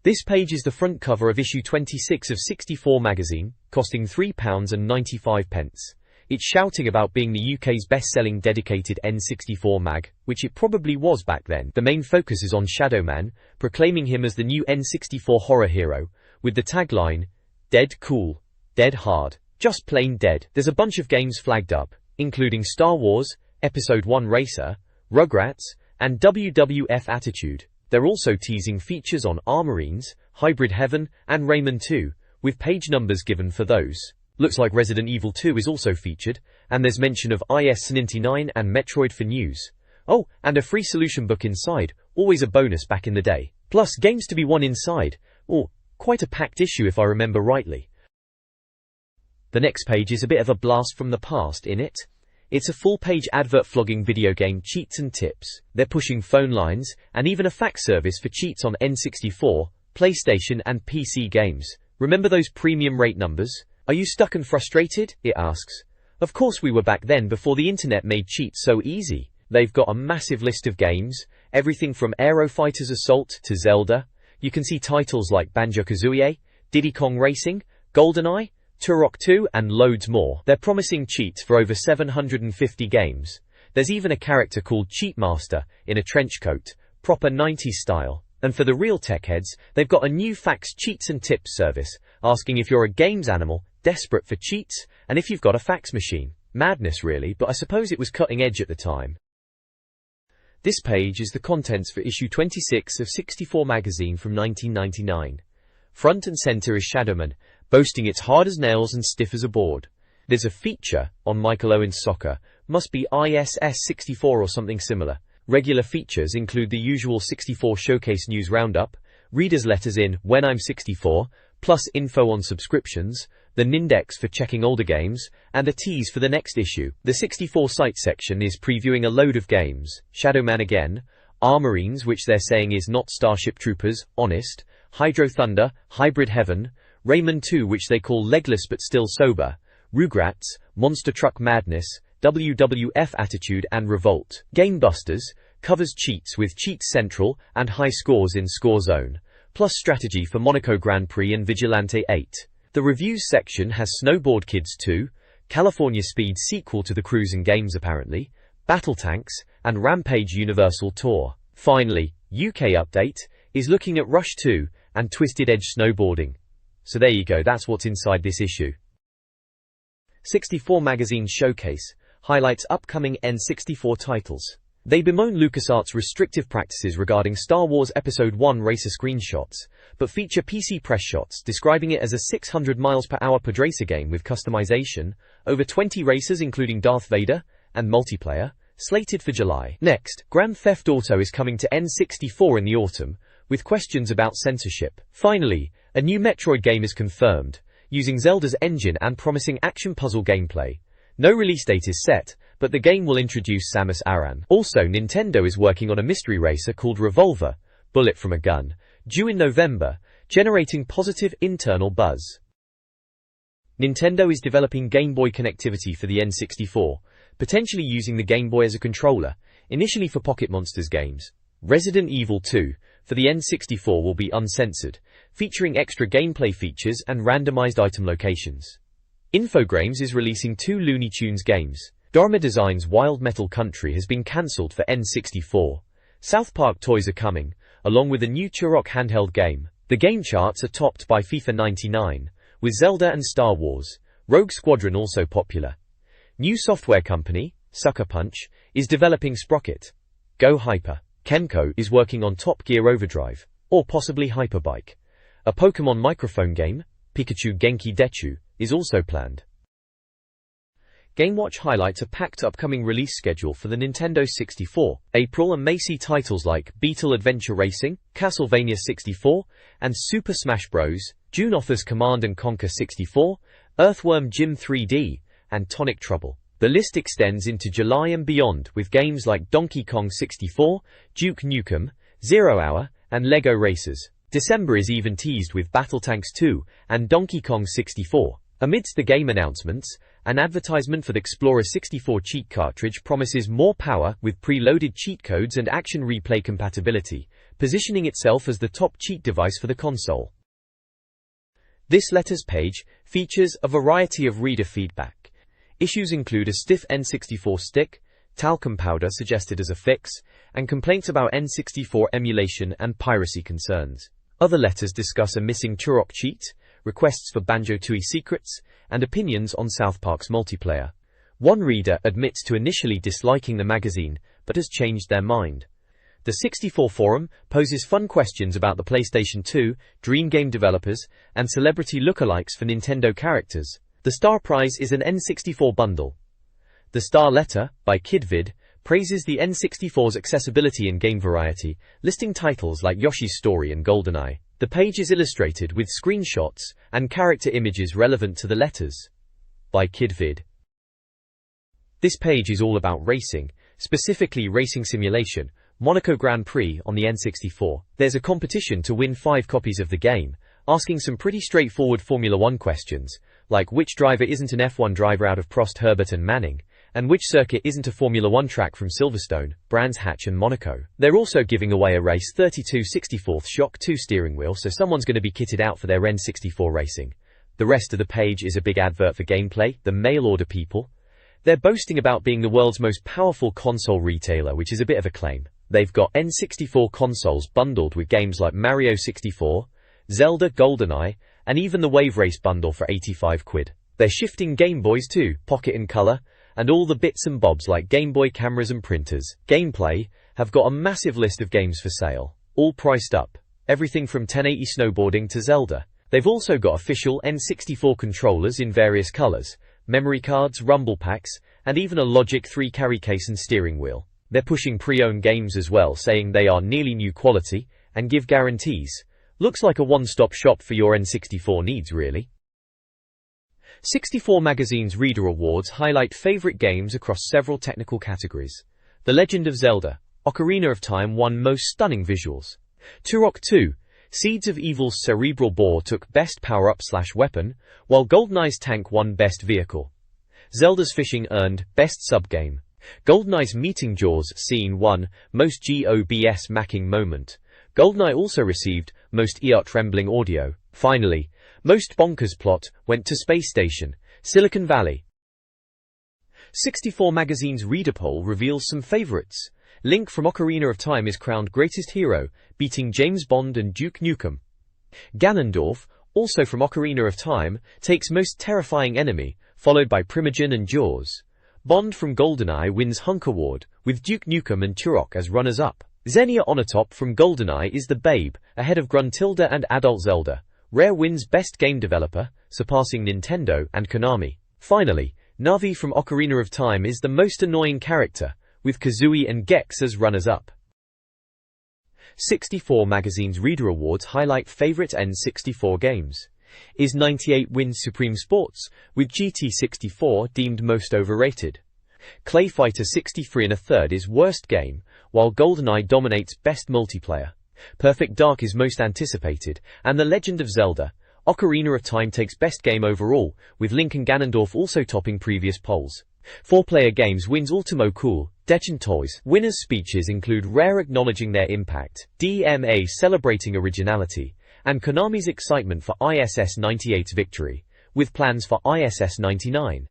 This page is the front cover of issue 26 of 64 magazine, costing £3.95. It's shouting about being the UK's best-selling dedicated N64 mag, which it probably was back then. The main focus is on Shadow Man, proclaiming him as the new N64 horror hero, with the tagline, "Dead cool, dead hard, just plain dead." There's a bunch of games flagged up, including Star Wars, Episode 1 Racer, Rugrats, and WWF Attitude. They're also teasing features on Armorines, Hybrid Heaven, and Rayman 2, with page numbers given for those. Looks like Resident Evil 2 is also featured, and there's mention of IS-99 and Metroid for news. Oh, and a free solution book inside, always a bonus back in the day. Plus games to be won inside, or quite a packed issue if I remember rightly. The next page is a bit of a blast from the past, innit? It's a full-page advert flogging video game cheats and tips. They're pushing phone lines, and even a fax service for cheats on N64, PlayStation and PC games. Remember those premium rate numbers? Are you stuck and frustrated? It asks. Of course we were back then, before the internet made cheats so easy. They've got a massive list of games, everything from Aero Fighters Assault to Zelda. You can see titles like Banjo-Kazooie, Diddy Kong Racing, GoldenEye, Turok 2 and loads more. They're promising cheats for over 750 games. There's even a character called Cheat Master in a trench coat, proper 90s style. And for the real tech heads, they've got a new fax cheats and tips service, asking if you're a games animal, desperate for cheats, and if you've got a fax machine. Madness really, but I suppose it was cutting edge at the time. This page is the contents for issue 26 of 64 magazine from 1999. Front and center is Shadowman, boasting it's hard as nails and stiff as a board. There's a feature on Michael Owen's soccer, must be ISS 64 or something similar. Regular features include the usual 64 Showcase News Roundup, readers' letters in When I'm 64, plus info on subscriptions, the Nindex for checking older games, and a tease for the next issue. The 64 site section is previewing a load of games, Shadow Man again, Armorines, which they're saying is not Starship Troopers, honest, Hydro Thunder, Hybrid Heaven, Rayman 2, which they call legless but still sober, Rugrats, Monster Truck Madness, WWF Attitude and Revolt. Game Busters covers cheats with Cheats Central and high scores in Score Zone, plus strategy for Monaco Grand Prix and Vigilante 8. The reviews section has Snowboard Kids 2, California Speed sequel to the cruising games apparently, Battle Tanks, and Rampage Universal Tour. Finally, UK Update is looking at Rush 2 and Twisted Edge Snowboarding. So there you go, that's what's inside this issue. 64 Magazine Showcase highlights upcoming N64 titles. They bemoan LucasArts' restrictive practices regarding Star Wars Episode 1 racer screenshots, but feature PC press shots describing it as a 600 mph podracer game with customization, over 20 racers including Darth Vader, and multiplayer, slated for July. Next, Grand Theft Auto is coming to N64 in the autumn, with questions about censorship. Finally, a new Metroid game is confirmed, using Zelda's engine and promising action puzzle gameplay. No release date is set, but the game will introduce Samus Aran. Also, Nintendo is working on a mystery racer called Revolver, Bullet from a Gun, due in November, generating positive internal buzz. Nintendo is developing Game Boy connectivity for the N64, potentially using the Game Boy as a controller, initially for Pocket Monsters games. Resident Evil 2 for the N64 will be uncensored, featuring extra gameplay features and randomized item locations. Infogrames is releasing 2 Looney Tunes games. Dharma Design's Wild Metal Country has been cancelled for N64. South Park toys are coming, along with a new Turok handheld game. The game charts are topped by FIFA 99, with Zelda and Star Wars. Rogue Squadron also popular. New software company, Sucker Punch, is developing Sprocket. Go Hyper. Kemco is working on Top Gear Overdrive, or possibly Hyperbike. A Pokemon microphone game, Pikachu Genki Dechu, is also planned. GameWatch highlights a packed upcoming release schedule for the Nintendo 64. April and May see titles like Beetle Adventure Racing, Castlevania 64, and Super Smash Bros. June offers Command & Conquer 64, Earthworm Jim 3D, and Tonic Trouble. The list extends into July and beyond with games like Donkey Kong 64, Duke Nukem, Zero Hour, and Lego Racers. December is even teased with Battle Tanks 2 and Donkey Kong 64. Amidst the game announcements, an advertisement for the Explorer 64 cheat cartridge promises more power with preloaded cheat codes and action replay compatibility, positioning itself as the top cheat device for the console. This letters page features a variety of reader feedback. Issues include a stiff N64 stick, talcum powder suggested as a fix, and complaints about N64 emulation and piracy concerns. Other letters discuss a missing Turok cheat, requests for Banjo-Tooie secrets, and opinions on South Park's multiplayer. One reader admits to initially disliking the magazine, but has changed their mind. The 64 forum poses fun questions about the PlayStation 2, Dream Game developers, and celebrity lookalikes for Nintendo characters. The star prize is an N64 bundle. The Star Letter, by KidVid, praises the N64's accessibility and game variety, listing titles like Yoshi's Story and GoldenEye. The page is illustrated with screenshots and character images relevant to the letters. By KidVid. This page is all about racing, specifically racing simulation, Monaco Grand Prix on the N64. There's a competition to win 5 copies of the game, asking some pretty straightforward Formula 1 questions, like which driver isn't an F1 driver out of Prost, Herbert and Manning, and which circuit isn't a Formula 1 track from Silverstone, Brands Hatch and Monaco. They're also giving away a race 32 64th Shock 2 steering wheel, so someone's going to be kitted out for their N64 racing. The rest of the page is a big advert for gameplay, the mail order people. They're boasting about being the world's most powerful console retailer, which is a bit of a claim. They've got N64 consoles bundled with games like Mario 64, Zelda, GoldenEye, and even the Wave Race bundle for 85 quid. They're shifting Game Boys too, Pocket and Color, and all the bits and bobs like Game Boy cameras and printers. Gameplay have got a massive list of games for sale, all priced up. Everything from 1080 snowboarding to Zelda. They've also got official N64 controllers in various colors, memory cards, rumble packs, and even a Logic 3 carry case and steering wheel. They're pushing pre-owned games as well, saying they are nearly new quality and give guarantees. Looks like a one-stop shop for your N64 needs, really. 64 Magazine's Reader Awards highlight favorite games across several technical categories. The Legend of Zelda, Ocarina of Time won Most Stunning Visuals. Turok 2, Seeds of Evil's Cerebral Bore took Best Power-Up/Weapon, while GoldenEye's Tank won Best Vehicle. Zelda's Fishing earned Best Subgame. GoldenEye's Meeting Jaws scene won Most GOBS Macking Moment. GoldenEye also received Most Ear-Trembling Audio. Finally, Most Bonkers Plot went to Space Station, Silicon Valley. 64 Magazine's Reader Poll reveals some favorites. Link from Ocarina of Time is crowned Greatest Hero, beating James Bond and Duke Nukem. Ganondorf, also from Ocarina of Time, takes Most Terrifying Enemy, followed by Primogen and Jaws. Bond from GoldenEye wins Hunk Award, with Duke Nukem and Turok as runners-up. Xenia Onatop from GoldenEye is the Babe, ahead of Gruntilda and Adult Zelda. Rare wins Best Game Developer, surpassing Nintendo and Konami. Finally, Navi from Ocarina of Time is the most annoying character, with Kazooie and Gex as runners-up. 64 Magazine's Reader Awards highlight favorite N64 games. Is 98 wins Supreme Sports, with GT64 deemed most overrated. Clay Fighter 63 1/3 is worst game, while GoldenEye dominates best multiplayer. Perfect Dark is most anticipated, and The Legend of Zelda, Ocarina of Time takes best game overall, with Link and Ganondorf also topping previous polls. 4-player games wins Ultimo Cool, Dechen Toys. Winners' speeches include Rare acknowledging their impact, DMA celebrating originality, and Konami's excitement for ISS 98's victory, with plans for ISS 99.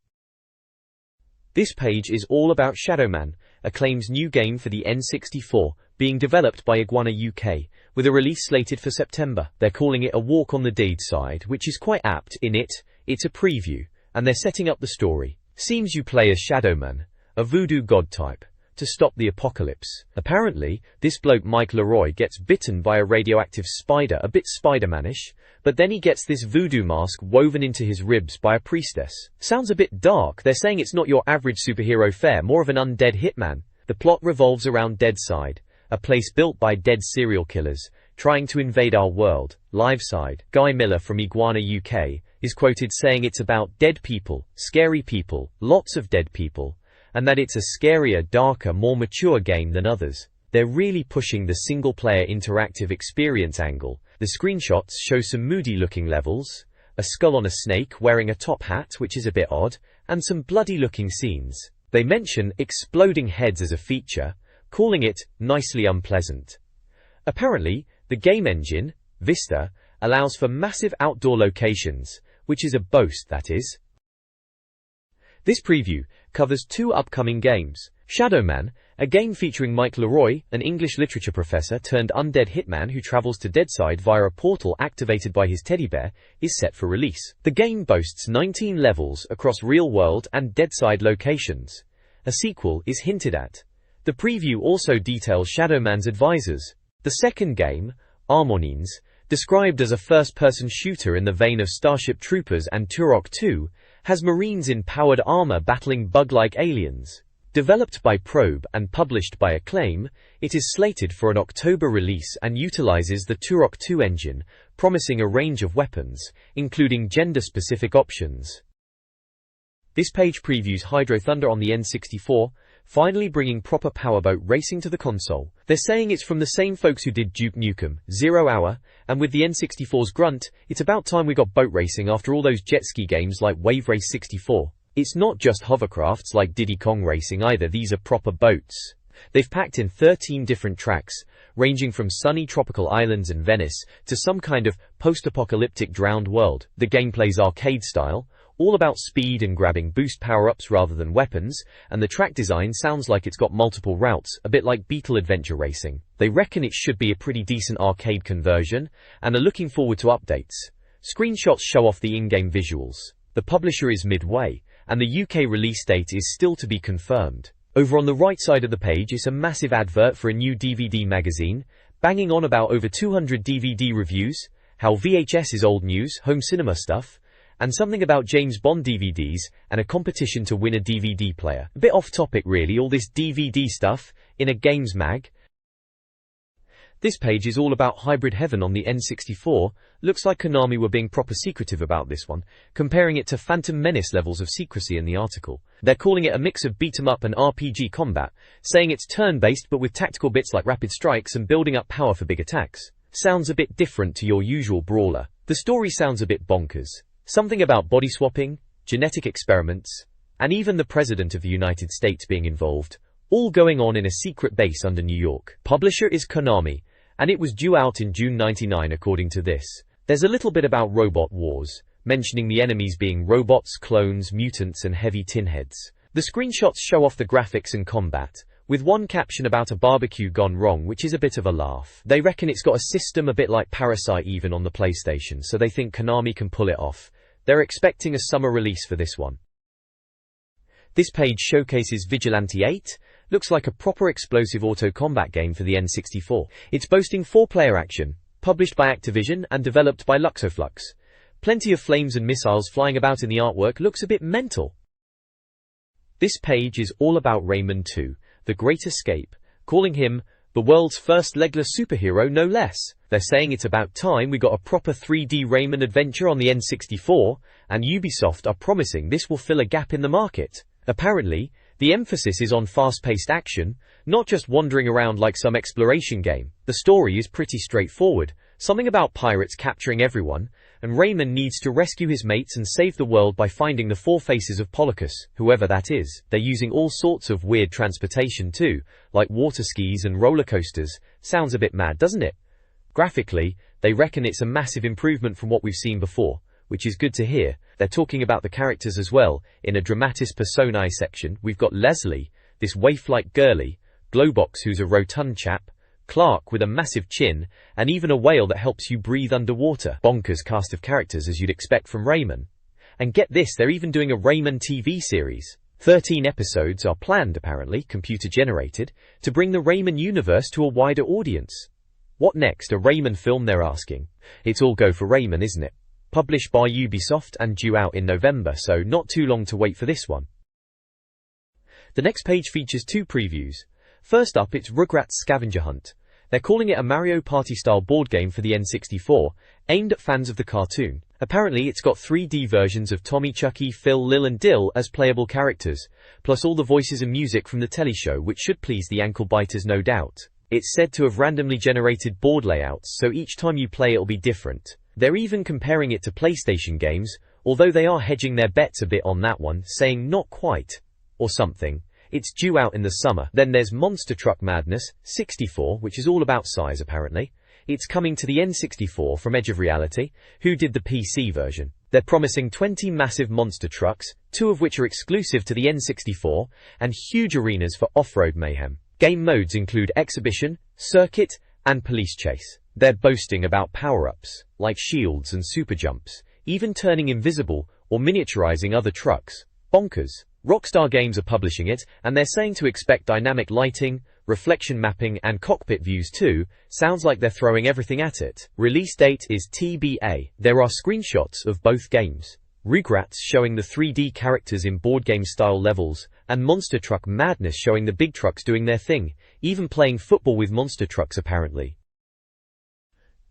This page is all about Shadowman, Acclaim's new game for the N64, being developed by Iguana UK, with a release slated for September. They're calling it a walk on the dead side, which is quite apt. In it's a preview, and they're setting up the story. Seems you play as Shadowman, a voodoo god type, to stop the apocalypse. Apparently, this bloke Mike Leroy gets bitten by a radioactive spider, a bit Spider-Man-ish, but then he gets this voodoo mask woven into his ribs by a priestess. Sounds a bit dark. They're saying it's not your average superhero fare, more of an undead hitman. The plot revolves around Deadside, a place built by dead serial killers, trying to invade our world. Liveside, Guy Miller from Iguana UK, is quoted saying it's about dead people, scary people, lots of dead people, and that it's a scarier, darker, more mature game than others. They're really pushing the single-player interactive experience angle. The screenshots show some moody-looking levels, a skull on a snake wearing a top hat, which is a bit odd, and some bloody-looking scenes. They mention exploding heads as a feature, calling it nicely unpleasant. Apparently, the game engine, Vista, allows for massive outdoor locations, which is a boast, that is. This preview covers 2 upcoming games. Shadow Man, a game featuring Mike Leroy, an English literature professor turned undead hitman who travels to Deadside via a portal activated by his teddy bear, is set for release. The game boasts 19 levels across real-world and Deadside locations. A sequel is hinted at. The preview also details Shadow Man's advisors. The second game, Armonines, described as a first-person shooter in the vein of Starship Troopers and Turok 2, has Marines in powered armor battling bug-like aliens. Developed by Probe and published by Acclaim, it is slated for an October release and utilizes the Turok 2 engine, promising a range of weapons, including gender-specific options. This page previews Hydro Thunder on the N64, finally bringing proper powerboat racing to the console. They're saying it's from the same folks who did Duke Nukem, 0 Hour, and with the N64's grunt, it's about time we got boat racing after all those jet ski games like Wave Race 64. It's not just hovercrafts like Diddy Kong Racing either, these are proper boats. They've packed in 13 different tracks, ranging from sunny tropical islands in Venice to some kind of post-apocalyptic drowned world. The gameplay's arcade style, all about speed and grabbing boost power-ups rather than weapons, and the track design sounds like it's got multiple routes, a bit like Beetle Adventure Racing. They reckon it should be a pretty decent arcade conversion, and are looking forward to updates. Screenshots show off the in-game visuals. The publisher is Midway, and the UK release date is still to be confirmed. Over on the right side of the page is a massive advert for a new DVD magazine, banging on about over 200 DVD reviews, how VHS is old news, home cinema stuff, and something about James Bond DVDs, and a competition to win a DVD player. A bit off topic really, all this DVD stuff, in a games mag. This page is all about Hybrid Heaven on the N64. Looks like Konami were being proper secretive about this one, comparing it to Phantom Menace levels of secrecy in the article. They're calling it a mix of beat-em-up and RPG combat, saying it's turn-based but with tactical bits like rapid strikes and building up power for big attacks. Sounds a bit different to your usual brawler. The story sounds a bit bonkers. Something about body swapping, genetic experiments, and even the President of the United States being involved, all going on in a secret base under New York. Publisher is Konami, and it was due out in June '99 according to this. There's a little bit about robot wars, mentioning the enemies being robots, clones, mutants and heavy tinheads. The screenshots show off the graphics and combat, with one caption about a barbecue gone wrong which is a bit of a laugh. They reckon it's got a system a bit like Parasite even on the PlayStation, so they think Konami can pull it off. They're expecting a summer release for this one. This page showcases Vigilante 8, looks like a proper explosive auto combat game for the N64. It's boasting 4-player action, published by Activision and developed by Luxoflux. Plenty of flames and missiles flying about in the artwork, looks a bit mental. This page is all about Rayman 2, The Great Escape, calling him the world's first legless superhero no less. They're saying it's about time we got a proper 3D Rayman adventure on the N64, and Ubisoft are promising this will fill a gap in the market. Apparently, the emphasis is on fast-paced action, not just wandering around like some exploration game. The story is pretty straightforward, something about pirates capturing everyone, and Rayman needs to rescue his mates and save the world by finding the 4 faces of Polycus, whoever that is. They're using all sorts of weird transportation too, like water skis and roller coasters. Sounds a bit mad, doesn't it? Graphically, they reckon it's a massive improvement from what we've seen before, which is good to hear. They're talking about the characters as well. In a dramatis personae section, we've got Leslie, this waif-like girly, Glowbox who's a rotund chap, Clark with a massive chin, and even a whale that helps you breathe underwater. Bonkers cast of characters as you'd expect from Rayman. And get this, they're even doing a Rayman TV series. 13 episodes are planned apparently, computer-generated, to bring the Rayman universe to a wider audience. What next, a Rayman film they're asking? It's all go for Rayman, isn't it? Published by Ubisoft and due out in November, so not too long to wait for this one. The next page features 2 previews. First up, it's Rugrats Scavenger Hunt. They're calling it a Mario Party-style board game for the N64, aimed at fans of the cartoon. Apparently, it's got 3D versions of Tommy, Chucky, Phil, Lil and Dill as playable characters, plus all the voices and music from the telly show, which should please the ankle-biters no doubt. It's said to have randomly generated board layouts, so each time you play it'll be different. They're even comparing it to PlayStation games, although they are hedging their bets a bit on that one, saying not quite, or something. It's due out in the summer. Then there's Monster Truck Madness 64, which is all about size apparently. It's coming to the N64 from Edge of Reality, who did the PC version. They're promising 20 massive monster trucks, 2 of which are exclusive to the N64, and huge arenas for off-road mayhem. Game modes include Exhibition, Circuit, and Police Chase. They're boasting about power-ups, like shields and super jumps, even turning invisible or miniaturizing other trucks. Bonkers. Rockstar Games are publishing it, and they're saying to expect dynamic lighting, reflection mapping, and cockpit views too. Sounds like they're throwing everything at it. Release date is TBA. There are screenshots of both games. Rugrats showing the 3D characters in board game style levels, and Monster Truck Madness showing the big trucks doing their thing, even playing football with monster trucks apparently.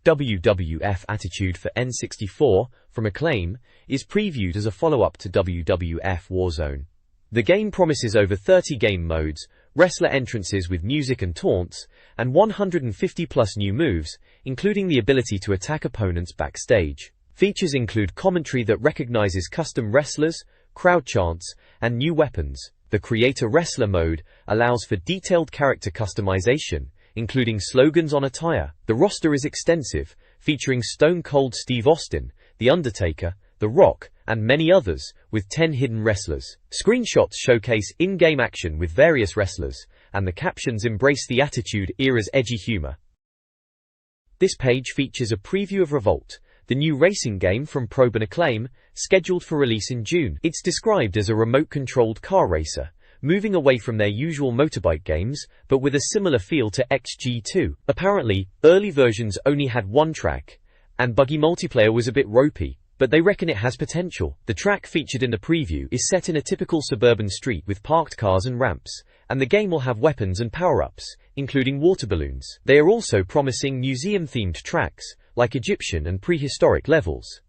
WWF Attitude for N64, from Acclaim, is previewed as a follow-up to WWF Warzone. The game promises over 30 game modes, wrestler entrances with music and taunts, and 150 plus new moves, including the ability to attack opponents backstage. Features include commentary that recognizes custom wrestlers, crowd chants, and new weapons. The Creator Wrestler mode allows for detailed character customization, including slogans on attire. The roster is extensive, featuring Stone Cold Steve Austin, The Undertaker, The Rock, and many others, with 10 hidden wrestlers. Screenshots showcase in-game action with various wrestlers, and the captions embrace the Attitude Era's edgy humor. This page features a preview of Revolt, the new racing game from Probe and Acclaim, scheduled for release in June. It's described as a remote-controlled car racer, moving away from their usual motorbike games, but with a similar feel to XG2. Apparently, early versions only had one track, and buggy multiplayer was a bit ropey, but they reckon it has potential. The track featured in the preview is set in a typical suburban street with parked cars and ramps, and the game will have weapons and power-ups, including water balloons. They are also promising museum-themed tracks, like Egyptian and prehistoric levels.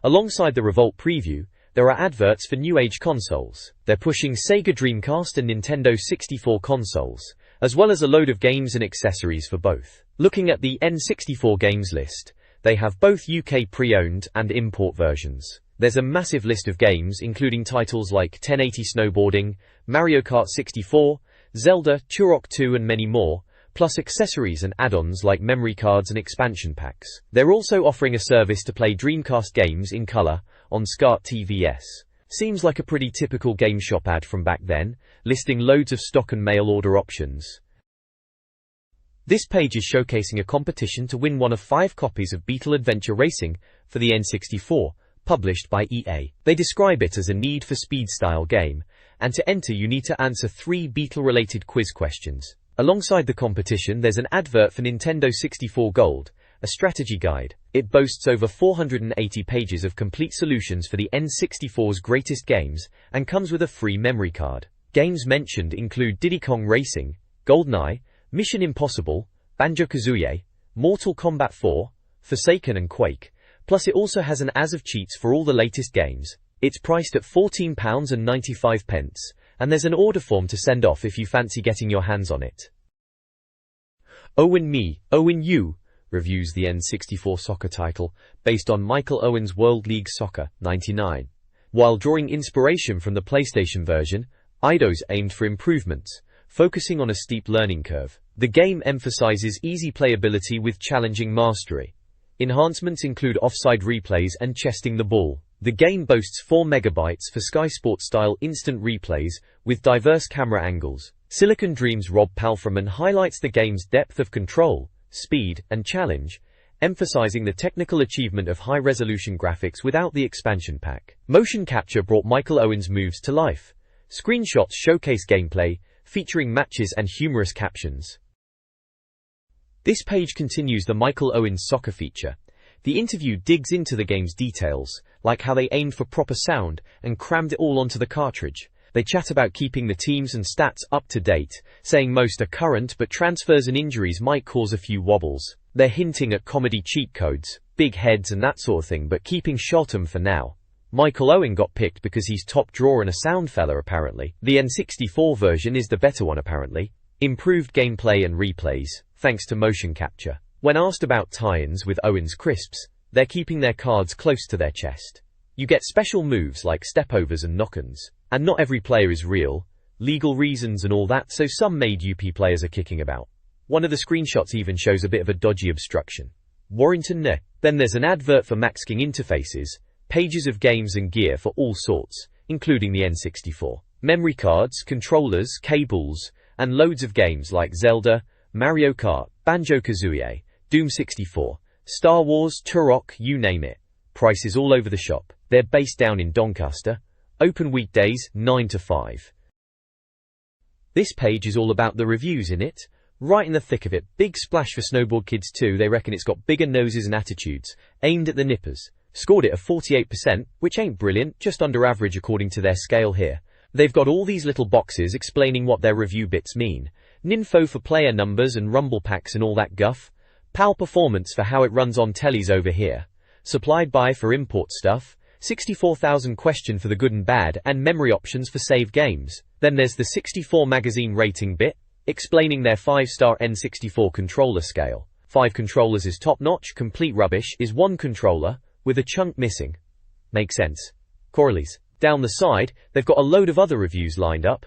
Alongside the Revolt preview, there are adverts for new age consoles. They're pushing Sega Dreamcast and Nintendo 64 consoles, as well as a load of games and accessories for both. Looking at the N64 games list, they have both UK pre-owned and import versions. There's a massive list of games including titles like 1080 Snowboarding, Mario Kart 64, Zelda, Turok 2 and many more, plus accessories and add-ons like memory cards and expansion packs. They're also offering a service to play Dreamcast games in color on SCART TVS. Seems like a pretty typical game shop ad from back then, listing loads of stock and mail order options. This page is showcasing a competition to win one of 5 copies of Beetle Adventure Racing for the N64, published by EA. They describe it as a Need for Speed style game, and to enter you need to answer 3 Beetle-related quiz questions. Alongside the competition there's an advert for Nintendo 64 Gold, a strategy guide. It boasts over 480 pages of complete solutions for the N64's greatest games, and comes with a free memory card. Games mentioned include Diddy Kong Racing, GoldenEye, Mission Impossible, Banjo-Kazooie, Mortal Kombat 4, Forsaken and Quake, plus it also has an as of cheats for all the latest games. It's priced at £14.95, and there's an order form to send off if you fancy getting your hands on it. Owen Me, Owen You reviews the N64 soccer title, based on Michael Owen's World League Soccer, 99. While drawing inspiration from the PlayStation version, Eidos aimed for improvements, focusing on a steep learning curve. The game emphasizes easy playability with challenging mastery. Enhancements include offside replays and chesting the ball. The game boasts 4 megabytes for Sky Sports-style instant replays, with diverse camera angles. Silicon Dreams' Rob Palfreman highlights the game's depth of control, speed, and challenge, emphasizing the technical achievement of high-resolution graphics without the expansion pack. Motion capture brought Michael Owen's moves to life. Screenshots showcase gameplay, featuring matches and humorous captions. This page continues the Michael Owen's soccer feature. The interview digs into the game's details, like how they aimed for proper sound and crammed it all onto the cartridge. They chat about keeping the teams and stats up to date, saying most are current but transfers and injuries might cause a few wobbles. They're hinting at comedy cheat codes, big heads and that sort of thing, but keeping Shot'em for now. Michael Owen got picked because he's top drawer and a sound fella apparently. The N64 version is the better one apparently. Improved gameplay and replays, thanks to motion capture. When asked about tie-ins with Owen's crisps, they're keeping their cards close to their chest. You get special moves like stepovers and knock-ons. And not every player is real. legal reasons and all that, so some made UP players are kicking about. One of the screenshots even shows a bit of a dodgy obstruction. Warrington ne. Then there's an advert for Maxking interfaces, pages of games and gear for all sorts, including the N64. Memory cards, controllers, cables, and loads of games like Zelda, Mario Kart, Banjo-Kazooie, Doom 64, Star Wars, Turok, you name it. Prices all over the shop. They're based down in Doncaster. Open weekdays, 9 to 5. This page is all about the reviews in it. Right in the thick of it, big splash for Snowboard Kids 2. They reckon it's got bigger noses and attitudes, aimed at the nippers. Scored it a 48%, which ain't brilliant, just under average according to their scale here. They've got all these little boxes explaining what their review bits mean. Ninfo for player numbers and rumble packs and all that guff. PAL performance for how it runs on tellies over here. Supplied by for import stuff. 64,000 question for the good and bad, and memory options for save games. Then there's the 64 magazine rating bit, explaining their 5-star N64 controller scale. 5 controllers is top-notch, complete rubbish is 1 controller, with a chunk missing. Makes sense. Coralies. Down the side, they've got a load of other reviews lined up.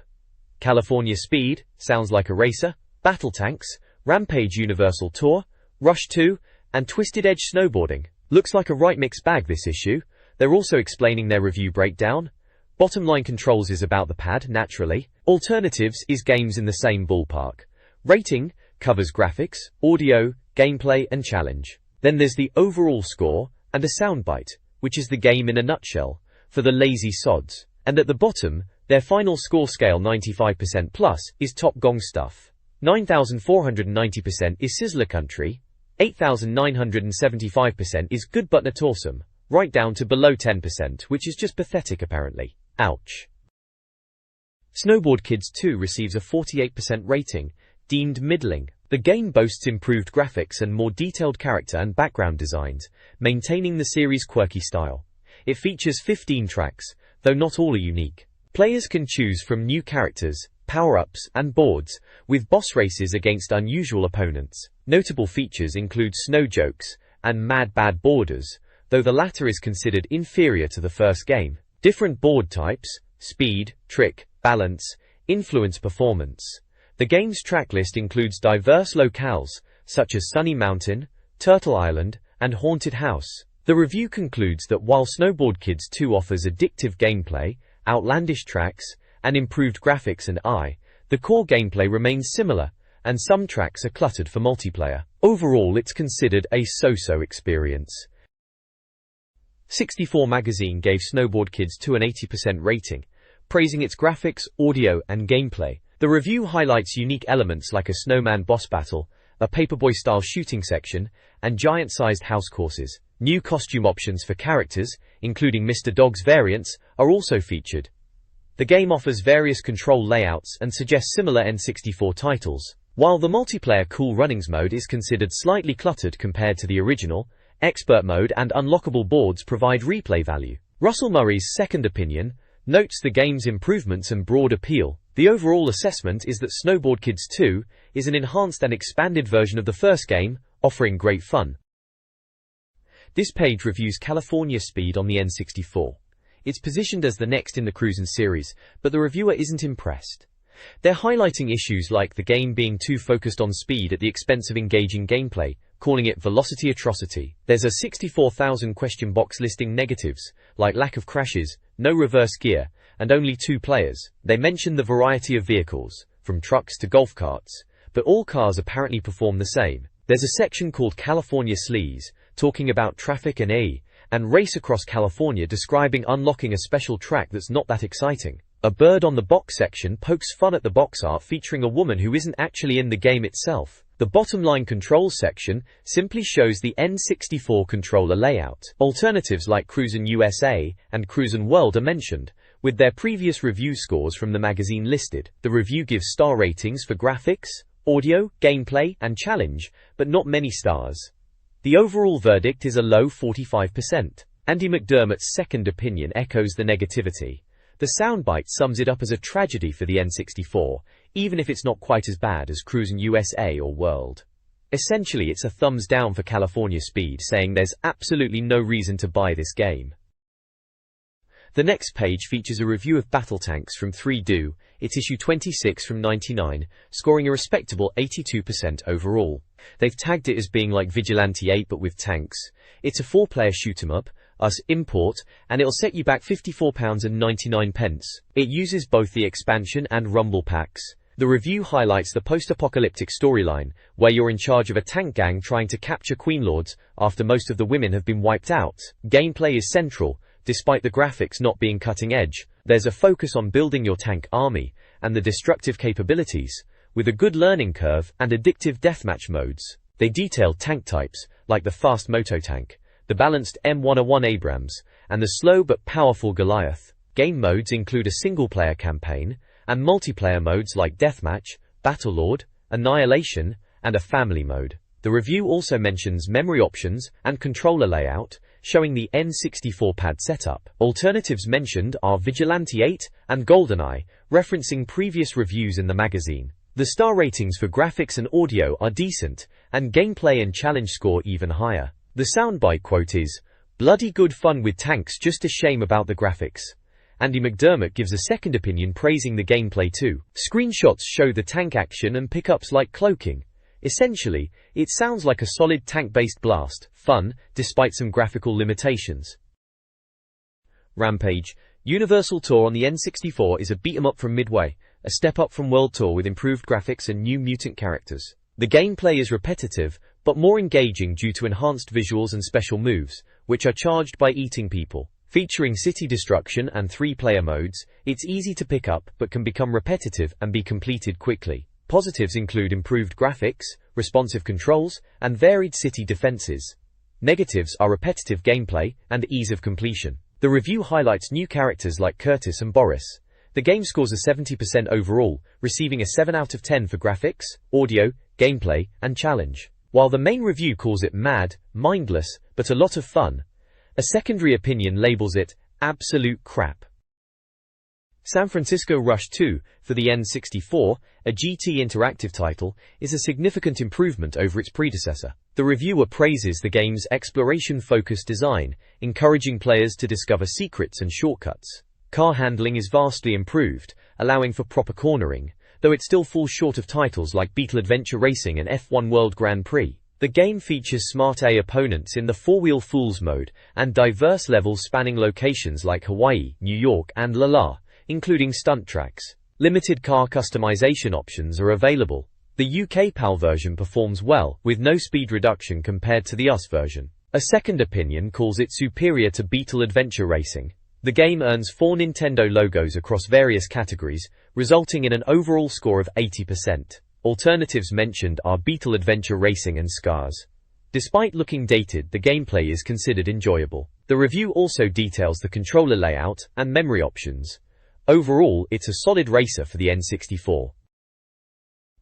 California Speed, sounds like a racer, Battle Tanks, Rampage Universal Tour, Rush 2, and Twisted Edge Snowboarding. Looks like a right mixed bag this issue. They're also explaining their review breakdown. Bottom line controls is about the pad, naturally. Alternatives is games in the same ballpark. Rating covers graphics, audio, gameplay, and challenge. Then there's the overall score, and a soundbite, which is the game in a nutshell, for the lazy sods. And at the bottom, their final score scale 95% plus is top gong stuff. 9,490% is Sizzler Country. 8,975% is good but not awesome. Right down to below 10%, which is just pathetic apparently. Ouch. Snowboard Kids 2 receives a 48% rating, deemed middling. The game boasts improved graphics and more detailed character and background designs, maintaining the series' quirky style. It features 15 tracks, though not all are unique. Players can choose from new characters, power-ups, and boards, with boss races against unusual opponents. Notable features include snow jokes and mad bad borders, though the latter is considered inferior to the first game. Different board types, speed, trick, balance, influence performance. The game's track list includes diverse locales, such as Sunny Mountain, Turtle Island, and Haunted House. The review concludes that while Snowboard Kids 2 offers addictive gameplay, outlandish tracks, and improved graphics and the core gameplay remains similar, and some tracks are cluttered for multiplayer. Overall, it's considered a so-so experience. 64 Magazine gave Snowboard Kids 2 an 80% rating, praising its graphics, audio, and gameplay. The review highlights unique elements like a snowman boss battle, a Paperboy-style shooting section, and giant-sized house courses. New costume options for characters, including Mr. Dog's variants, are also featured. The game offers various control layouts and suggests similar N64 titles. While the multiplayer Cool Runnings mode is considered slightly cluttered compared to the original, Expert mode and unlockable boards provide replay value. Russell Murray's second opinion notes the game's improvements and broad appeal. The overall assessment is that Snowboard Kids 2 is an enhanced and expanded version of the first game, offering great fun. This page reviews California Speed on the N64. It's positioned as the next in the Cruisin' series, but the reviewer isn't impressed. They're highlighting issues like the game being too focused on speed at the expense of engaging gameplay, calling it velocity atrocity. There's a 64,000 question box listing negatives, like lack of crashes, no reverse gear, and only 2 players. They mention the variety of vehicles, from trucks to golf carts, but all cars apparently perform the same. There's a section called California Sleaze, talking about traffic and race across California, describing unlocking a special track that's not that exciting. A bird on the box section pokes fun at the box art featuring a woman who isn't actually in the game itself. The bottom line controls section simply shows the N64 controller layout. Alternatives like Cruisin' USA and Cruisin' World are mentioned, with their previous review scores from the magazine listed. The review gives star ratings for graphics, audio, gameplay, and challenge, but not many stars. The overall verdict is a low 45%. Andy McDermott's second opinion echoes the negativity. The soundbite sums it up as a tragedy for the N64, even if it's not quite as bad as Cruisin' USA or World. Essentially, it's a thumbs down for California Speed, saying there's absolutely no reason to buy this game. The next page features a review of battle tanks from 3Do, it's issue 26 from 99, scoring a respectable 82% overall. They've tagged it as being like Vigilante 8 but with tanks. It's a 4-player shoot 'em up, US import, and it'll set you back £54.99. It uses both the expansion and rumble packs. The review highlights the post-apocalyptic storyline, where you're in charge of a tank gang trying to capture Queen Lords after most of the women have been wiped out. Gameplay is central, despite the graphics not being cutting edge. There's a focus on building your tank army and the destructive capabilities, with a good learning curve and addictive deathmatch modes. They detail tank types, like the fast Moto tank, the balanced M101 Abrams, and the slow but powerful Goliath. Game modes include a single-player campaign, and multiplayer modes like Deathmatch, Battlelord, Annihilation, and a family mode. The review also mentions memory options and controller layout, showing the N64 pad setup. Alternatives mentioned are Vigilante 8 and GoldenEye, referencing previous reviews in the magazine. The star ratings for graphics and audio are decent, and gameplay and challenge score even higher. The soundbite quote is, "Bloody good fun with tanks, just a shame about the graphics." Andy McDermott gives a second opinion praising the gameplay too. Screenshots show the tank action and pickups like cloaking. Essentially, it sounds like a solid tank-based blast, fun, despite some graphical limitations. Rampage. Universal Tour on the N64 is a beat-em-up from Midway, a step up from World Tour with improved graphics and new mutant characters. The gameplay is repetitive, but more engaging due to enhanced visuals and special moves, which are charged by eating people. Featuring city destruction and 3-player modes, it's easy to pick up but can become repetitive and be completed quickly. Positives include improved graphics, responsive controls, and varied city defenses. Negatives are repetitive gameplay and ease of completion. The review highlights new characters like Curtis and Boris. The game scores a 70% overall, receiving a 7 out of 10 for graphics, audio, gameplay, and challenge. While the main review calls it mad, mindless, but a lot of fun, a secondary opinion labels it absolute crap. San Francisco Rush 2, for the N64, a GT interactive title, is a significant improvement over its predecessor. The reviewer praises the game's exploration-focused design, encouraging players to discover secrets and shortcuts. Car handling is vastly improved, allowing for proper cornering, though it still falls short of titles like Beetle Adventure Racing and F1 World Grand Prix. The game features Smart A opponents in the 4-wheel Fools mode, and diverse levels spanning locations like Hawaii, New York, and La La, including stunt tracks. Limited car customization options are available. The UK PAL version performs well, with no speed reduction compared to the US version. A second opinion calls it superior to Beetle Adventure Racing. The game earns 4 Nintendo logos across various categories, resulting in an overall score of 80%. Alternatives mentioned are Beetle Adventure Racing and Scars. Despite looking dated, the gameplay is considered enjoyable. The review also details the controller layout and memory options. Overall, it's a solid racer for the N64.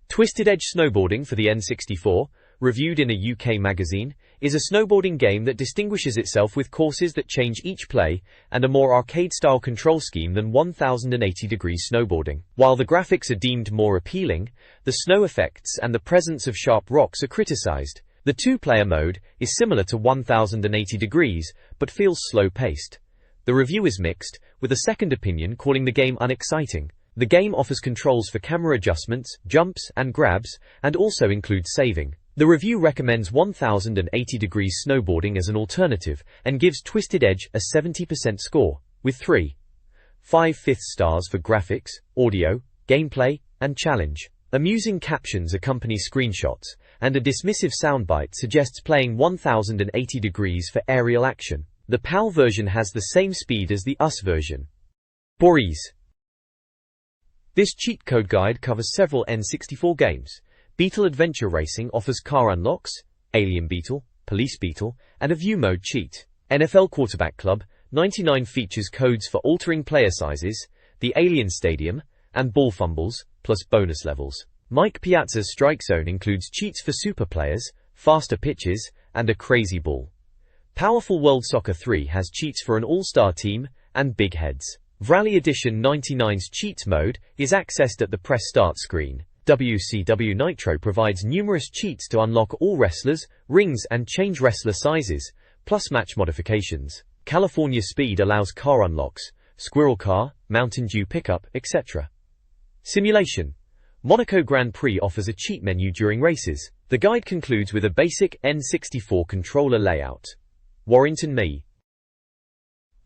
Twisted Edge Snowboarding for the N64, reviewed in a UK magazine, is a snowboarding game that distinguishes itself with courses that change each play and a more arcade-style control scheme than 1080-degree snowboarding. While the graphics are deemed more appealing, the snow effects and the presence of sharp rocks are criticized. The 2-player mode is similar to 1080 degrees, but feels slow-paced. The review is mixed, with a second opinion calling the game unexciting. The game offers controls for camera adjustments, jumps, and grabs, and also includes saving. The review recommends 1080 degrees snowboarding as an alternative, and gives Twisted Edge a 70% score, with 3.5 stars for graphics, audio, gameplay, and challenge. Amusing captions accompany screenshots, and a dismissive soundbite suggests playing 1080 degrees for aerial action. The PAL version has the same speed as the US version. Boris. This cheat code guide covers several N64 games. Beetle Adventure Racing offers car unlocks, Alien Beetle, Police Beetle, and a view mode cheat. NFL Quarterback Club 99 features codes for altering player sizes, the Alien Stadium, and ball fumbles, plus bonus levels. Mike Piazza's Strike Zone includes cheats for super players, faster pitches, and a crazy ball. Powerful World Soccer 3 has cheats for an all-star team and big heads. Vrally Edition 99's Cheats mode is accessed at the press start screen. WCW Nitro provides numerous cheats to unlock all wrestlers, rings, and change wrestler sizes, plus match modifications. California Speed allows car unlocks, Squirrel Car, Mountain Dew Pickup, etc. Simulation. Monaco Grand Prix offers a cheat menu during races. The guide concludes with a basic N64 controller layout. Warrington, May.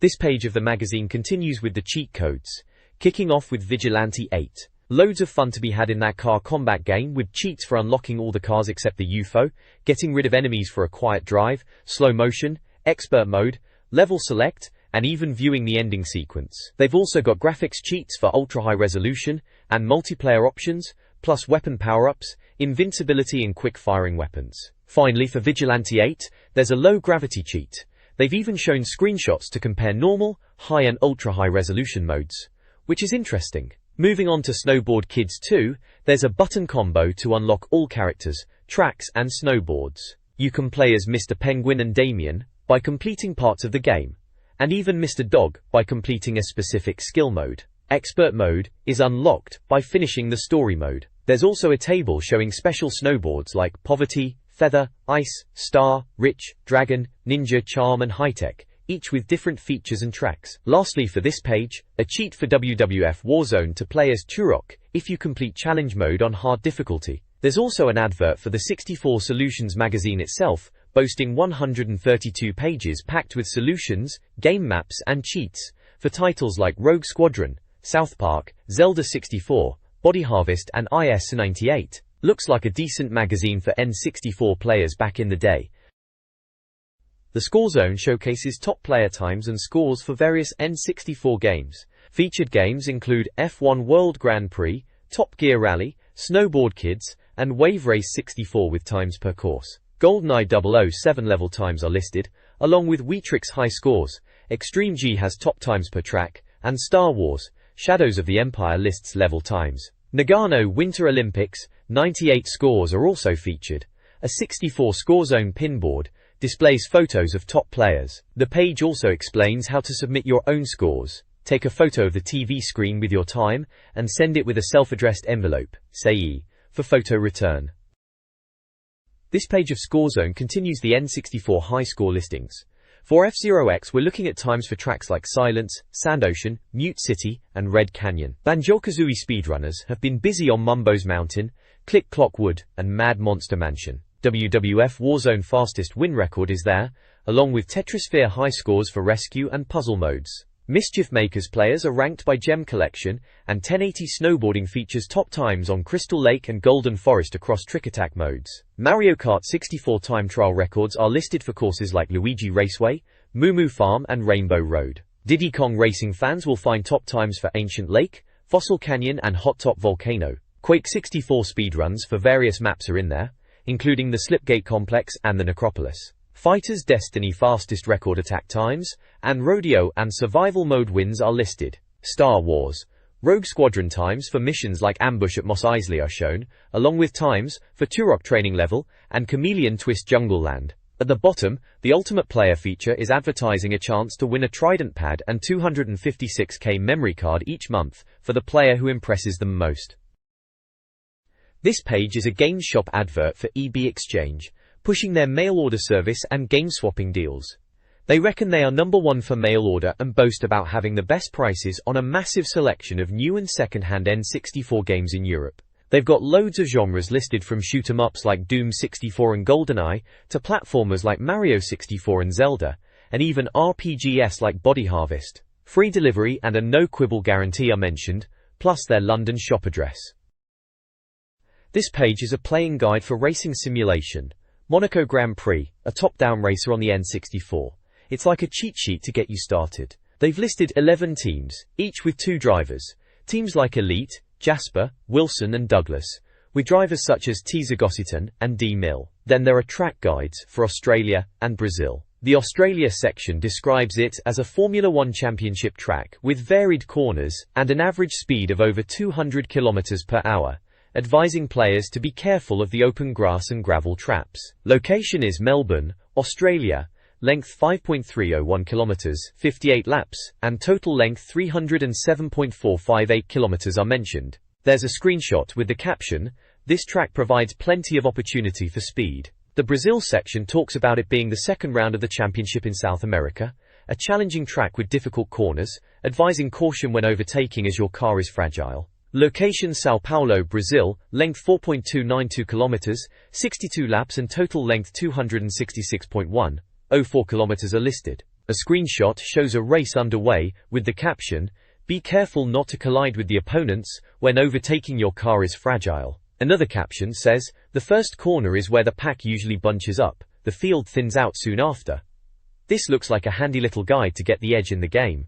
This page of the magazine continues with the cheat codes, kicking off with Vigilante 8. Loads of fun to be had in that car combat game with cheats for unlocking all the cars except the UFO, getting rid of enemies for a quiet drive, slow motion, expert mode, level select, and even viewing the ending sequence. They've also got graphics cheats for ultra-high resolution and multiplayer options, plus weapon power-ups, invincibility and quick-firing weapons. Finally, for Vigilante 8, there's a low-gravity cheat. They've even shown screenshots to compare normal, high and ultra-high resolution modes, which is interesting. Moving on to Snowboard Kids 2, there's a button combo to unlock all characters, tracks and snowboards. You can play as Mr. Penguin and Damien by completing parts of the game, and even Mr. Dog by completing a specific skill mode. Expert mode is unlocked by finishing the story mode. There's also a table showing special snowboards like Poverty, Feather, Ice, Star, Rich, Dragon, Ninja, Charm and High-Tech, each with different features and tracks. Lastly for this page, a cheat for WWF Warzone to play as Turok if you complete challenge mode on hard difficulty. There's also an advert for the 64 Solutions magazine itself, boasting 132 pages packed with solutions, game maps and cheats for titles like Rogue Squadron, South Park, Zelda 64, Body Harvest and IS-98. Looks like a decent magazine for N64 players back in the day. The Score Zone showcases top player times and scores for various N64 games. Featured games include F1 World Grand Prix, Top Gear Rally, Snowboard Kids, and Wave Race 64 with times per course. GoldenEye 007 level times are listed, along with Weetrix high scores. Extreme G has top times per track, and Star Wars, Shadows of the Empire lists level times. Nagano Winter Olympics, 98 scores are also featured. A 64 Score Zone pinboard displays photos of top players. The page also explains how to submit your own scores. Take a photo of the TV screen with your time and send it with a self-addressed envelope, say E, for photo return. This page of Score Zone continues the N64 high score listings. For F-Zero X, we're looking at times for tracks like Silence, Sand Ocean, Mute City, and Red Canyon. Banjo-Kazooie speedrunners have been busy on Mumbo's Mountain, Click Clock Wood, and Mad Monster Mansion. WWF Warzone fastest win record is there, along with Tetrisphere high scores for rescue and puzzle modes. Mischief Makers players are ranked by gem collection, and 1080 snowboarding features top times on Crystal Lake and Golden Forest across Trick Attack modes. Mario Kart 64 time trial records are listed for courses like Luigi Raceway, Moo Moo Farm and Rainbow Road. Diddy Kong racing fans will find top times for Ancient Lake, Fossil Canyon and Hot Top Volcano. Quake 64 speedruns for various maps are in there, including the Slipgate Complex and the Necropolis. Fighters Destiny fastest record attack times, and Rodeo and Survival mode wins are listed. Star Wars, Rogue Squadron times for missions like Ambush at Mos Eisley are shown, along with times for Turok training level and Chameleon Twist Jungle Land. At the bottom, the Ultimate Player feature is advertising a chance to win a Trident pad and 256k memory card each month for the player who impresses them most. This page is a Games Shop advert for EB Exchange, pushing their mail order service and game swapping deals. They reckon they are #1 for mail order and boast about having the best prices on a massive selection of new and second-hand N64 games in Europe. They've got loads of genres listed from shoot-em-ups like Doom 64 and GoldenEye, to platformers like Mario 64 and Zelda, and even RPGs like Body Harvest. Free delivery and a no-quibble guarantee are mentioned, plus their London shop address. This page is a playing guide for racing simulation. Monaco Grand Prix, a top-down racer on the N64. It's like a cheat sheet to get you started. They've listed 11 teams, each with 2 drivers. Teams like Elite, Jasper, Wilson and Douglas, with drivers such as T. Zagositan and D. Mill. Then there are track guides for Australia and Brazil. The Australia section describes it as a Formula 1 championship track with varied corners and an average speed of over 200 km per hour. Advising players to be careful of the open grass and gravel traps. Location is Melbourne, Australia. Length 5.301 kilometers, 58 laps, and total length 307.458 kilometers are mentioned. There's a screenshot with the caption, "This track provides plenty of opportunity for speed." The Brazil section talks about it being the second round of the championship in South America, a challenging track with difficult corners, advising caution when overtaking as your car is fragile. Location São Paulo, Brazil, length 4.292 kilometers, 62 laps and total length 266.104 kilometers are listed. A screenshot shows a race underway, with the caption, "Be careful not to collide with the opponents when overtaking your car is fragile." Another caption says, "The first corner is where the pack usually bunches up, the field thins out soon after." This looks like a handy little guide to get the edge in the game.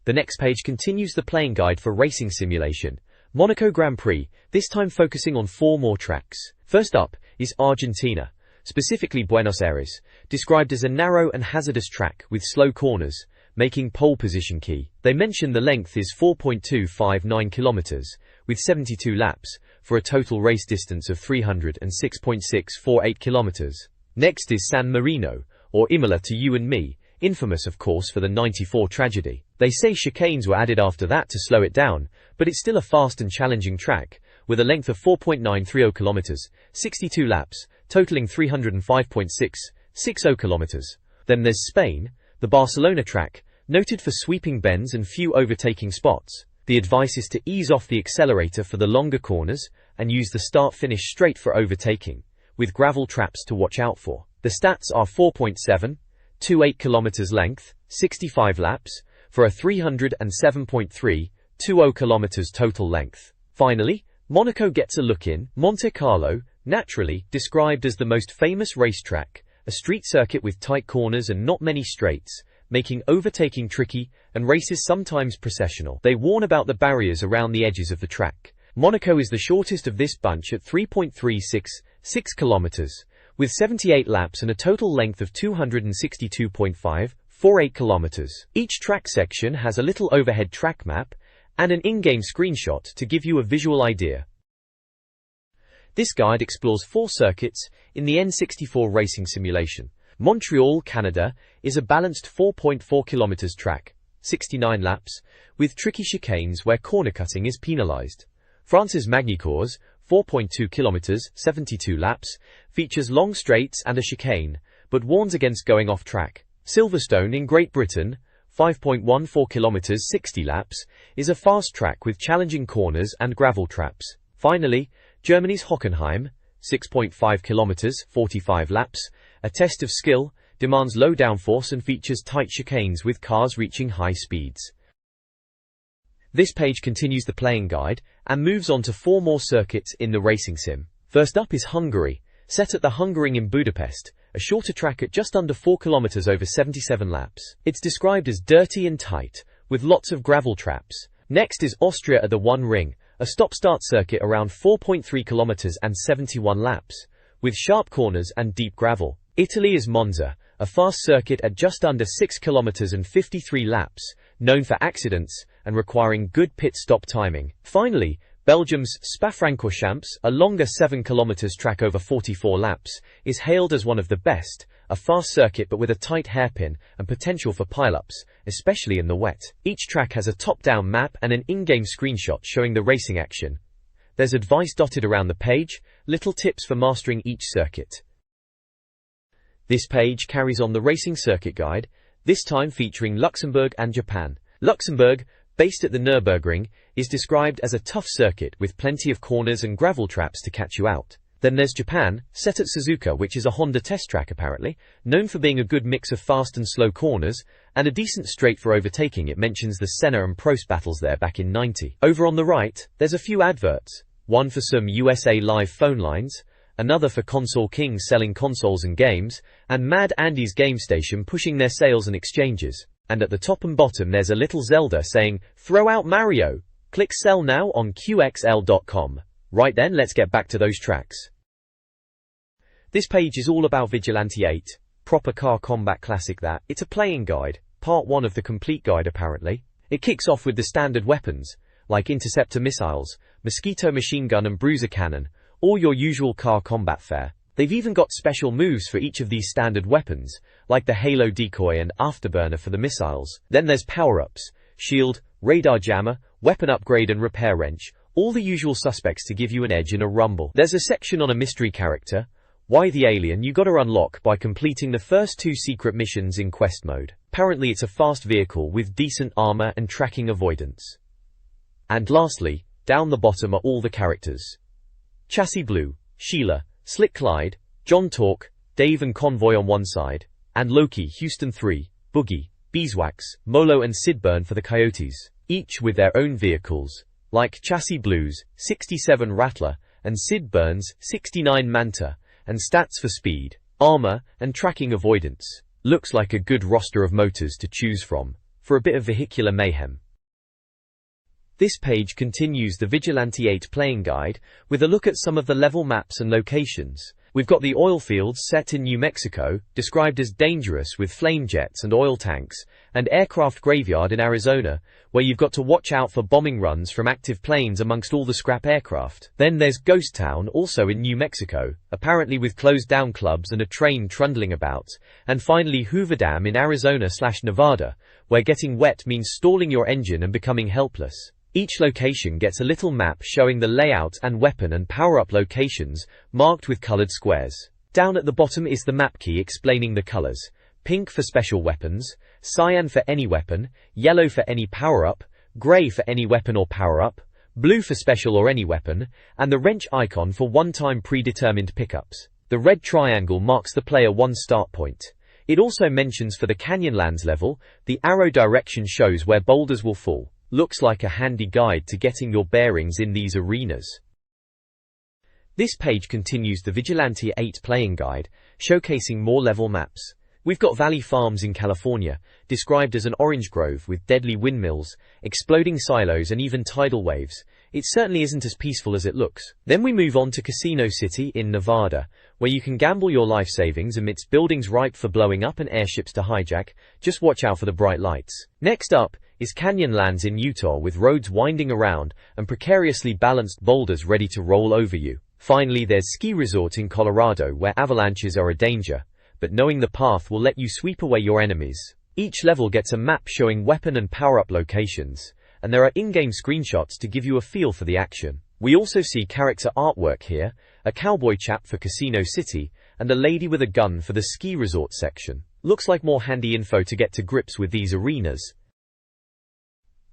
The next page continues the playing guide for racing simulation. Monaco Grand Prix, this time focusing on 4 more tracks. First up is Argentina, specifically Buenos Aires, described as a narrow and hazardous track with slow corners, making pole position key. They mention the length is 4.259 kilometers, with 72 laps, for a total race distance of 306.648 kilometers. Next is San Marino, or Imola to you and me, infamous of course for the '94 tragedy. They say chicanes were added after that to slow it down, but it's still a fast and challenging track, with a length of 4.930 kilometers, 62 laps, totaling 305.660 kilometers. Then there's Spain, the Barcelona track, noted for sweeping bends and few overtaking spots. The advice is to ease off the accelerator for the longer corners and use the start-finish straight for overtaking, with gravel traps to watch out for. The stats are 4.728 kilometers length, 65 laps, for a 307.320 kilometers total length. Finally, Monaco gets a look in. Monte Carlo, naturally described as the most famous racetrack, a street circuit with tight corners and not many straights, making overtaking tricky and races sometimes processional. They warn about the barriers around the edges of the track. Monaco is the shortest of this bunch at 3.366 kilometers, with 78 laps and a total length of 262.548 kilometers. Each track section has a little overhead track map and an in-game screenshot to give you a visual idea. This guide explores 4 circuits in the N64 racing simulation. Montreal, Canada, is a balanced 4.4 kilometers track, 69 laps, with tricky chicanes where corner cutting is penalized. France's Magny-Cours, 4.2 kilometers, 72 laps, features long straights and a chicane, but warns against going off track. Silverstone in Great Britain, 5.14 kilometers, 60 laps, is a fast track with challenging corners and gravel traps. Finally, Germany's Hockenheim, 6.5 kilometers, 45 laps, a test of skill, demands low downforce and features tight chicanes with cars reaching high speeds. This page continues the playing guide and moves on to 4 more circuits in the racing sim. First up is Hungary, set at the Hungaroring in Budapest, a shorter track at just under 4 kilometers over 77 laps. It's described as dirty and tight, with lots of gravel traps. Next is Austria at the One Ring, a stop-start circuit around 4.3 kilometers and 71 laps, with sharp corners and deep gravel. Italy is Monza, a fast circuit at just under 6 kilometers and 53 laps, known for accidents and requiring good pit stop timing. Finally, Belgium's Spa-Francorchamps, a longer 7 kilometers track over 44 laps, is hailed as one of the best, a fast circuit but with a tight hairpin and potential for pileups, especially in the wet. Each track has a top-down map and an in-game screenshot showing the racing action. There's advice dotted around the page, little tips for mastering each circuit. This page carries on the racing circuit guide, this time featuring Luxembourg and Japan. Luxembourg, based at the Nürburgring, is described as a tough circuit with plenty of corners and gravel traps to catch you out. Then there's Japan, set at Suzuka, which is a Honda test track apparently, known for being a good mix of fast and slow corners, and a decent straight for overtaking. It mentions the Senna and Prost battles there back in '90. Over on the right, there's a few adverts, one for some USA Live phone lines, another for Console King selling consoles and games, and Mad Andy's Game Station pushing their sales and exchanges. And at the top and bottom there's a little Zelda saying, "Throw out Mario! Click sell now on QXL.com. Right then, let's get back to those tracks. This page is all about Vigilante 8, proper car combat classic that. It's a playing guide, part 1 of the complete guide apparently. It kicks off with the standard weapons, like interceptor missiles, mosquito machine gun and bruiser cannon, all your usual car combat fare. They've even got special moves for each of these standard weapons, like the Halo decoy and afterburner for the missiles. Then there's power-ups, shield, radar jammer, weapon upgrade and repair wrench, all the usual suspects to give you an edge in a rumble. There's a section on a mystery character, Why the Alien you gotta unlock by completing the first 2 secret missions in quest mode. Apparently it's a fast vehicle with decent armor and tracking avoidance. And lastly, down the bottom are all the characters. Chassis Blue, Sheila, Slick Clyde, John Talk, Dave and Convoy on one side, and Loki, Houston 3, Boogie, Beeswax, Molo and Sidburn for the Coyotes, each with their own vehicles, like Chassis Blue's 67 Rattler and Sidburn's 69 Manta, and stats for speed, armor, and tracking avoidance. Looks like a good roster of motors to choose from, for a bit of vehicular mayhem. This page continues the Vigilante 8 playing guide, with a look at some of the level maps and locations. We've got the oil fields set in New Mexico, described as dangerous with flame jets and oil tanks, and aircraft graveyard in Arizona, where you've got to watch out for bombing runs from active planes amongst all the scrap aircraft. Then there's Ghost Town, also in New Mexico, apparently with closed down clubs and a train trundling about. And finally Hoover Dam in Arizona/Nevada, where getting wet means stalling your engine and becoming helpless. Each location gets a little map showing the layout and weapon and power-up locations, marked with colored squares. Down at the bottom is the map key explaining the colors: pink for special weapons, cyan for any weapon, yellow for any power-up, gray for any weapon or power-up, blue for special or any weapon, and the wrench icon for one-time predetermined pickups. The red triangle marks the player 1 start point. It also mentions for the Canyonlands level, the arrow direction shows where boulders will fall. Looks like a handy guide to getting your bearings in these arenas. This page continues the Vigilante 8 playing guide, showcasing more level maps. We've got Valley Farms in California, described as an orange grove with deadly windmills, exploding silos and even tidal waves. It certainly isn't as peaceful as it looks. Then we move on to Casino City in Nevada, where you can gamble your life savings amidst buildings ripe for blowing up and airships to hijack. Just watch out for the bright lights. Next up is Canyonlands in Utah, with roads winding around and precariously balanced boulders ready to roll over you. Finally, there's Ski Resort in Colorado, where avalanches are a danger, but knowing the path will let you sweep away your enemies. Each level gets a map showing weapon and power-up locations, and there are in-game screenshots to give you a feel for the action. We also see character artwork here, a cowboy chap for Casino City, and a lady with a gun for the Ski Resort section. Looks like more handy info to get to grips with these arenas.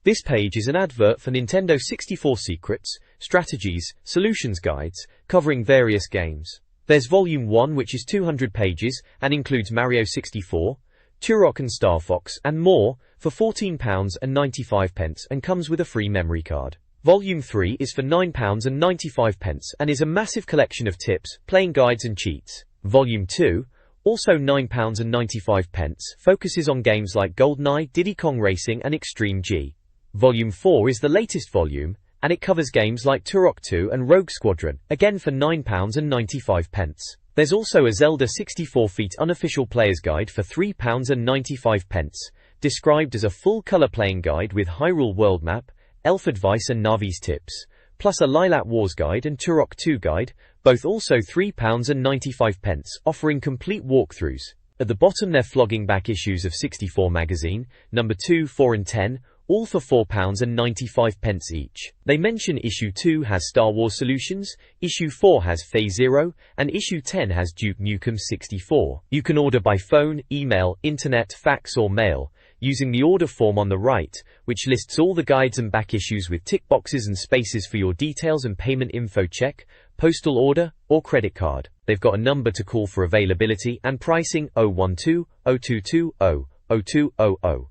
This page is an advert for Nintendo 64 Secrets, Strategies, Solutions Guides, covering various games. There's Volume 1, which is 200 pages, and includes Mario 64, Turok and Star Fox, and more, for £14.95 and comes with a free memory card. Volume 3 is for £9.95 and is a massive collection of tips, playing guides and cheats. Volume 2, also £9.95, focuses on games like GoldenEye, Diddy Kong Racing and Extreme G. Volume 4 is the latest volume, and it covers games like Turok 2 and Rogue Squadron, again for £9.95. There's also a Zelda 64-feet unofficial player's guide for £3.95, described as a full-color playing guide with Hyrule World Map, Elf Advice and Navi's tips, plus a Lilat Wars guide and Turok 2 guide, both also £3.95, offering complete walkthroughs. At the bottom they're flogging back issues of 64 magazine, number 2, 4 and 10, all for £4.95 each. They mention issue 2 has Star Wars Solutions, issue 4 has Phase Zero, and issue 10 has Duke Nukem 64. You can order by phone, email, internet, fax or mail, using the order form on the right, which lists all the guides and back issues with tick boxes and spaces for your details and payment info: check, postal order, or credit card. They've got a number to call for availability and pricing: 012-022-00200.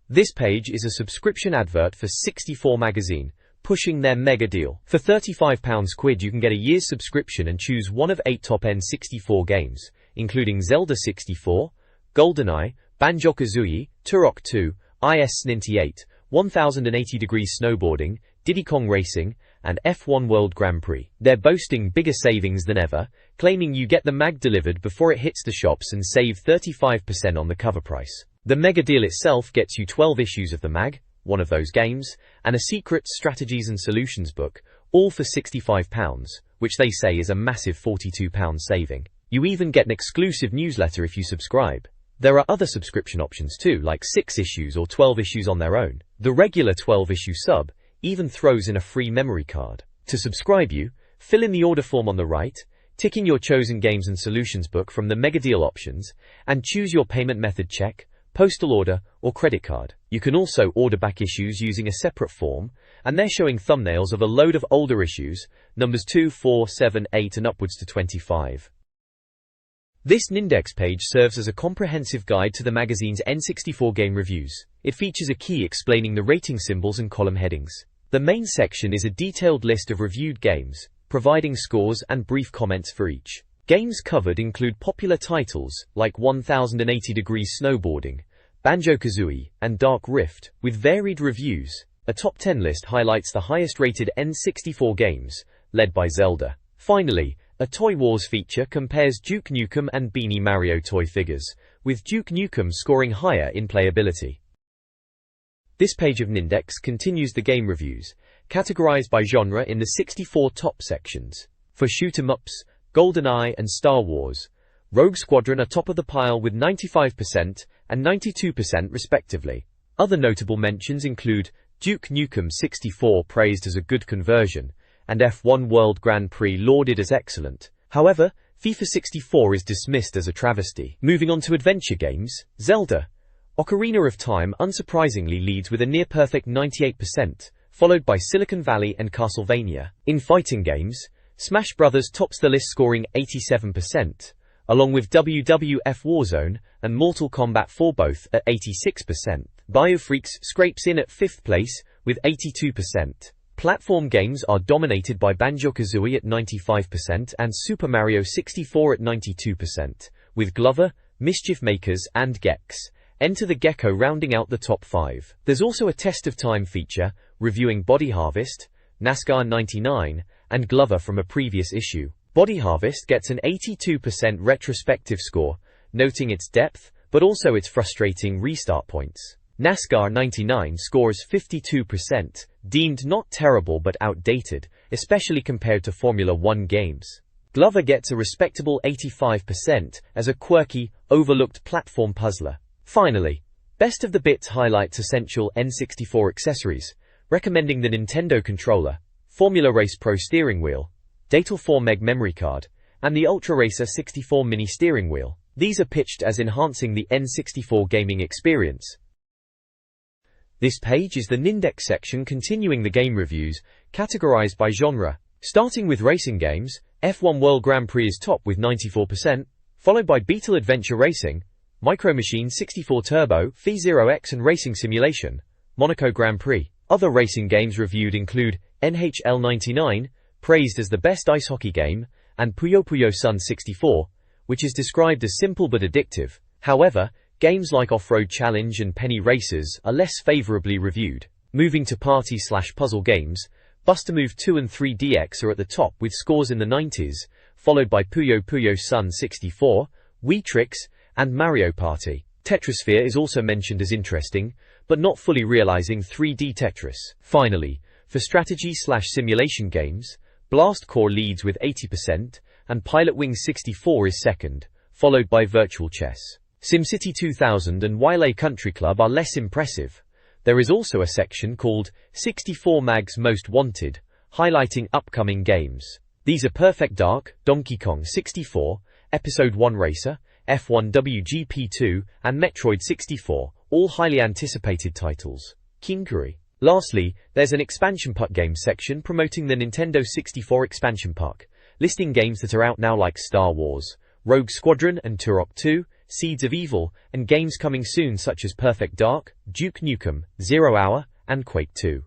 This page is a subscription advert for 64 magazine, pushing their mega deal. For £35 you can get a year's subscription and choose one of 8 top-end 64 games, including Zelda 64, GoldenEye, Banjo-Kazooie, Turok 2, IS-98, 1080 Degrees Snowboarding, Diddy Kong Racing, and F1 World Grand Prix. They're boasting bigger savings than ever, claiming you get the mag delivered before it hits the shops and save 35% on the cover price. The mega deal itself gets you 12 issues of the mag, one of those games, and a secret Strategies and Solutions book, all for £65, which they say is a massive £42 saving. You even get an exclusive newsletter if you subscribe. There are other subscription options too, like 6 issues or 12 issues on their own. The regular 12-issue sub even throws in a free memory card. To subscribe fill in the order form on the right, tick in your chosen games and solutions book from the mega deal options, and choose your payment method: check, postal order, or credit card. You can also order back issues using a separate form, and they're showing thumbnails of a load of older issues, numbers 2, 4, 7, 8 and upwards to 25. This Nindex page serves as a comprehensive guide to the magazine's N64 game reviews. It features a key explaining the rating symbols and column headings. The main section is a detailed list of reviewed games, providing scores and brief comments for each. Games covered include popular titles like 1080 Degrees Snowboarding, Banjo-Kazooie, and Dark Rift, with varied reviews. A top 10 list highlights the highest rated N64 games, led by Zelda. Finally, a Toy Wars feature compares Duke Nukem and Beanie Mario toy figures, with Duke Nukem scoring higher in playability. This page of Nindex continues the game reviews, categorized by genre in the 64 top sections. For shoot-em-ups, GoldenEye and Star Wars, Rogue Squadron are top of the pile with 95% and 92% respectively. Other notable mentions include Duke Nukem 64, praised as a good conversion, and F1 World Grand Prix lauded as excellent. However, FIFA 64 is dismissed as a travesty. Moving on to adventure games, Zelda Ocarina of Time unsurprisingly leads with a near-perfect 98%, followed by Silicon Valley and Castlevania. In fighting games, Smash Bros. Tops the list scoring 87%, along with WWF Warzone and Mortal Kombat 4 both at 86%. BioFreaks scrapes in at 5th place with 82%. Platform games are dominated by Banjo-Kazooie at 95% and Super Mario 64 at 92%, with Glover, Mischief Makers and Gex, Enter the Gecko rounding out the top 5. There's also a Test of Time feature, reviewing Body Harvest, NASCAR 99, and Glover from a previous issue. Body Harvest gets an 82% retrospective score, noting its depth, but also its frustrating restart points. NASCAR 99 scores 52%, deemed not terrible but outdated, especially compared to Formula 1 games. Glover gets a respectable 85% as a quirky, overlooked platform puzzler. Finally, Best of the Bits highlights essential N64 accessories, recommending the Nintendo controller, Formula Race Pro steering wheel, Datal 4 Meg memory card, and the Ultra Racer 64 mini steering wheel. These are pitched as enhancing the N64 gaming experience. This page is the Nindex section continuing the game reviews, categorized by genre. Starting with racing games, F1 World Grand Prix is top with 94%, followed by Beetle Adventure Racing, Micro Machines 64 Turbo, F0X and Racing Simulation, Monaco Grand Prix. Other racing games reviewed include NHL 99, praised as the best ice hockey game, and Puyo Puyo Sun 64, which is described as simple but addictive. However, games like Off-Road Challenge and Penny Racers are less favorably reviewed. Moving to party/puzzle games, Bust-A-Move 2 and 3DX are at the top with scores in the 90s, followed by Puyo Puyo Sun 64, Wii Tricks, and Mario Party. Tetrisphere is also mentioned as interesting, but not fully realizing 3D Tetris. Finally, for strategy/simulation games, Blast Corps leads with 80%, and Pilot Wings 64 is second, followed by Virtual Chess. SimCity 2000 and Wile Country Club are less impressive. There is also a section called 64 Mag's Most Wanted, highlighting upcoming games. These are Perfect Dark, Donkey Kong 64, Episode 1 Racer, F1 WGP2, and Metroid 64, all highly anticipated titles. Kinkuri. Lastly, there's an expansion pack games section promoting the Nintendo 64 expansion pack, listing games that are out now like Star Wars, Rogue Squadron and Turok 2, Seeds of Evil, and games coming soon such as Perfect Dark, Duke Nukem, 0 Hour, and Quake 2.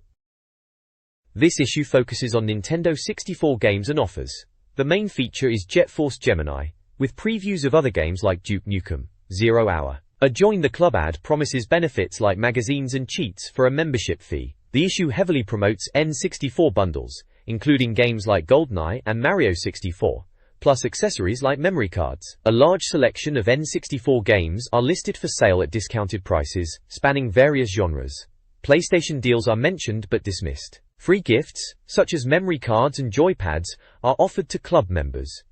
This issue focuses on Nintendo 64 games and offers. The main feature is Jet Force Gemini, with previews of other games like Duke Nukem, 0 Hour. A Join the Club ad promises benefits like magazines and cheats for a membership fee. The issue heavily promotes N64 bundles, including games like GoldenEye and Mario 64, plus accessories like memory cards. A large selection of N64 games are listed for sale at discounted prices, spanning various genres. PlayStation deals are mentioned but dismissed. Free gifts, such as memory cards and joypads, are offered to club members.